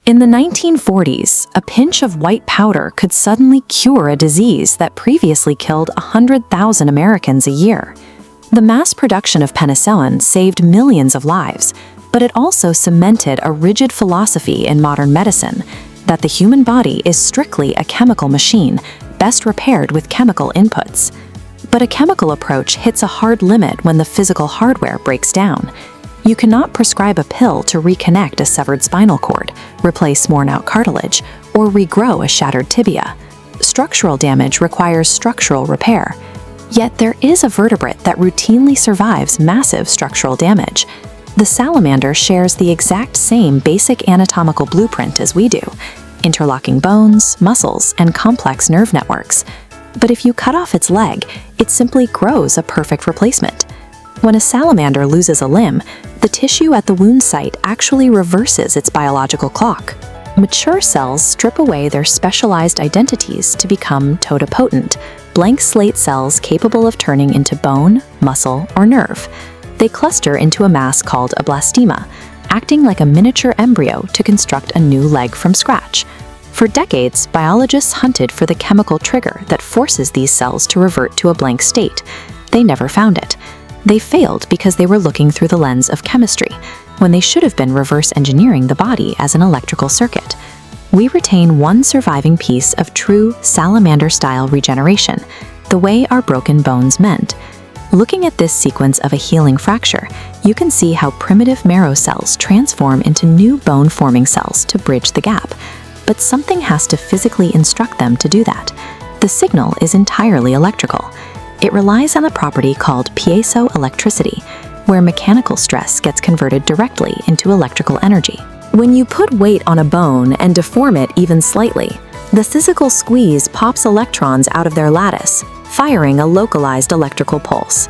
In the 1940s, a pinch of white powder could suddenly cure a disease that previously killed 100,000 Americans a year. The mass production of penicillin saved millions of lives, but it also cemented a rigid philosophy in modern medicine that the human body is strictly a chemical machine, best repaired with chemical inputs. But a chemical approach hits a hard limit when the physical hardware breaks down. You cannot prescribe a pill to reconnect a severed spinal cord, replace worn-out cartilage, or regrow a shattered tibia. Structural damage requires structural repair. Yet there is a vertebrate that routinely survives massive structural damage. The salamander shares the exact same basic anatomical blueprint as we do: interlocking bones, muscles, and complex nerve networks. But if you cut off its leg, it simply grows a perfect replacement. When a salamander loses a limb, the tissue at the wound site actually reverses its biological clock. Mature cells strip away their specialized identities to become totipotent, blank slate cells capable of turning into bone, muscle, or nerve. They cluster into a mass called a blastema, acting like a miniature embryo to construct a new leg from scratch. For decades, biologists hunted for the chemical trigger that forces these cells to revert to a blank state. They never found it. They failed because they were looking through the lens of chemistry, when they should have been reverse engineering the body as an electrical circuit. We retain one surviving piece of true salamander-style regeneration, the way our broken bones mend. Looking at this sequence of a healing fracture, you can see how primitive marrow cells transform into new bone-forming cells to bridge the gap. But something has to physically instruct them to do that. The signal is entirely electrical. It relies on a property called piezoelectricity, where mechanical stress gets converted directly into electrical energy. When you put weight on a bone and deform it even slightly, the physical squeeze pops electrons out of their lattice, firing a localized electrical pulse.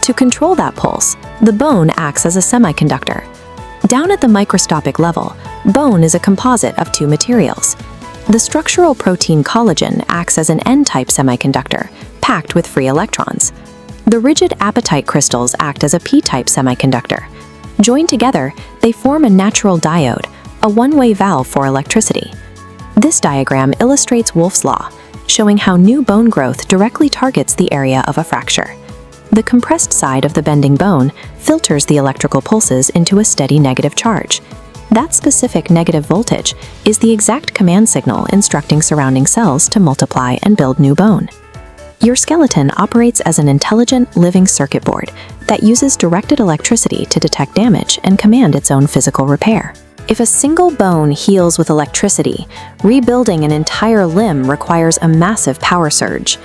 To control that pulse, the bone acts as a semiconductor. Down at the microscopic level, bone is a composite of two materials. The structural protein collagen acts as an N-type semiconductor, packed with free electrons. The rigid apatite crystals act as a P-type semiconductor. Joined together, they form a natural diode, a one-way valve for electricity. This diagram illustrates Wolff's law, showing how new bone growth directly targets the area of a fracture. The compressed side of the bending bone filters the electrical pulses into a steady negative charge. That specific negative voltage is the exact command signal instructing surrounding cells to multiply and build new bone. Your skeleton operates as an intelligent, living circuit board that uses directed electricity to detect damage and command its own physical repair. If a single bone heals with electricity, rebuilding an entire limb requires a massive power surge.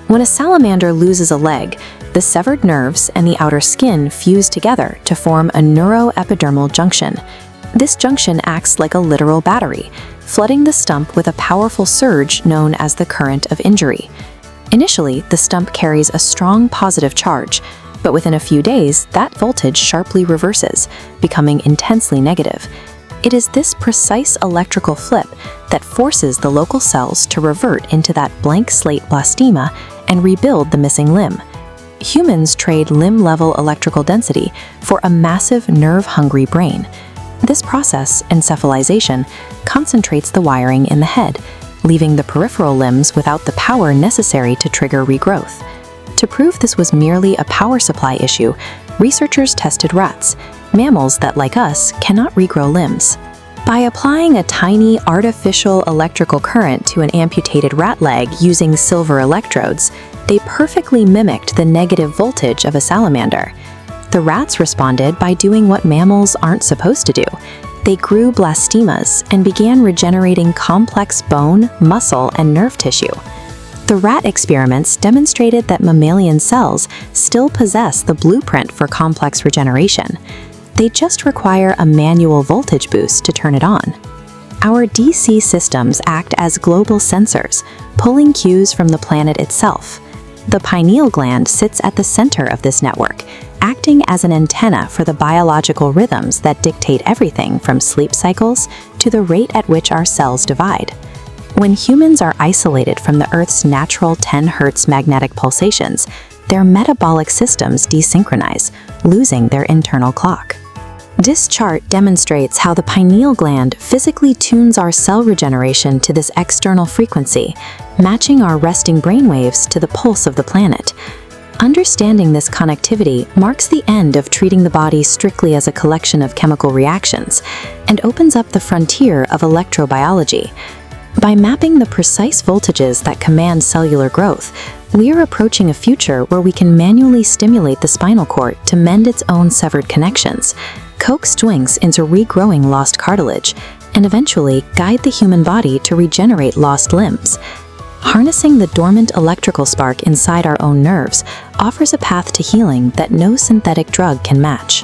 When a salamander loses a leg, the severed nerves and the outer skin fuse together to form a neuroepidermal junction. This junction acts like a literal battery, flooding the stump with a powerful surge known as the current of injury. Initially, the stump carries a strong positive charge, but within a few days, that voltage sharply reverses, becoming intensely negative. It is this precise electrical flip that forces the local cells to revert into that blank slate blastema and rebuild the missing limb. Humans trade limb-level electrical density for a massive nerve-hungry brain. This process, encephalization, concentrates the wiring in the head, leaving the peripheral limbs without the power necessary to trigger regrowth. To prove this was merely a power supply issue, researchers tested rats, mammals that, like us, cannot regrow limbs. By applying a tiny artificial electrical current to an amputated rat leg using silver electrodes, they perfectly mimicked the negative voltage of a salamander. The rats responded by doing what mammals aren't supposed to do. They grew blastemas and began regenerating complex bone, muscle, and nerve tissue. The rat experiments demonstrated that mammalian cells still possess the blueprint for complex regeneration. They just require a manual voltage boost to turn it on. Our DC systems act as global sensors, pulling cues from the planet itself. The pineal gland sits at the center of this network, acting as an antenna for the biological rhythms that dictate everything from sleep cycles to the rate at which our cells divide. When humans are isolated from the Earth's natural 10 Hz magnetic pulsations, their metabolic systems desynchronize, losing their internal clock. This chart demonstrates how the pineal gland physically tunes our cell regeneration to this external frequency, matching our resting brainwaves to the pulse of the planet. Understanding this connectivity marks the end of treating the body strictly as a collection of chemical reactions and opens up the frontier of electrobiology. By mapping the precise voltages that command cellular growth, we are approaching a future where we can manually stimulate the spinal cord to mend its own severed connections, coax joints into regrowing lost cartilage, and eventually guide the human body to regenerate lost limbs. Harnessing the dormant electrical spark inside our own nerves offers a path to healing that no synthetic drug can match.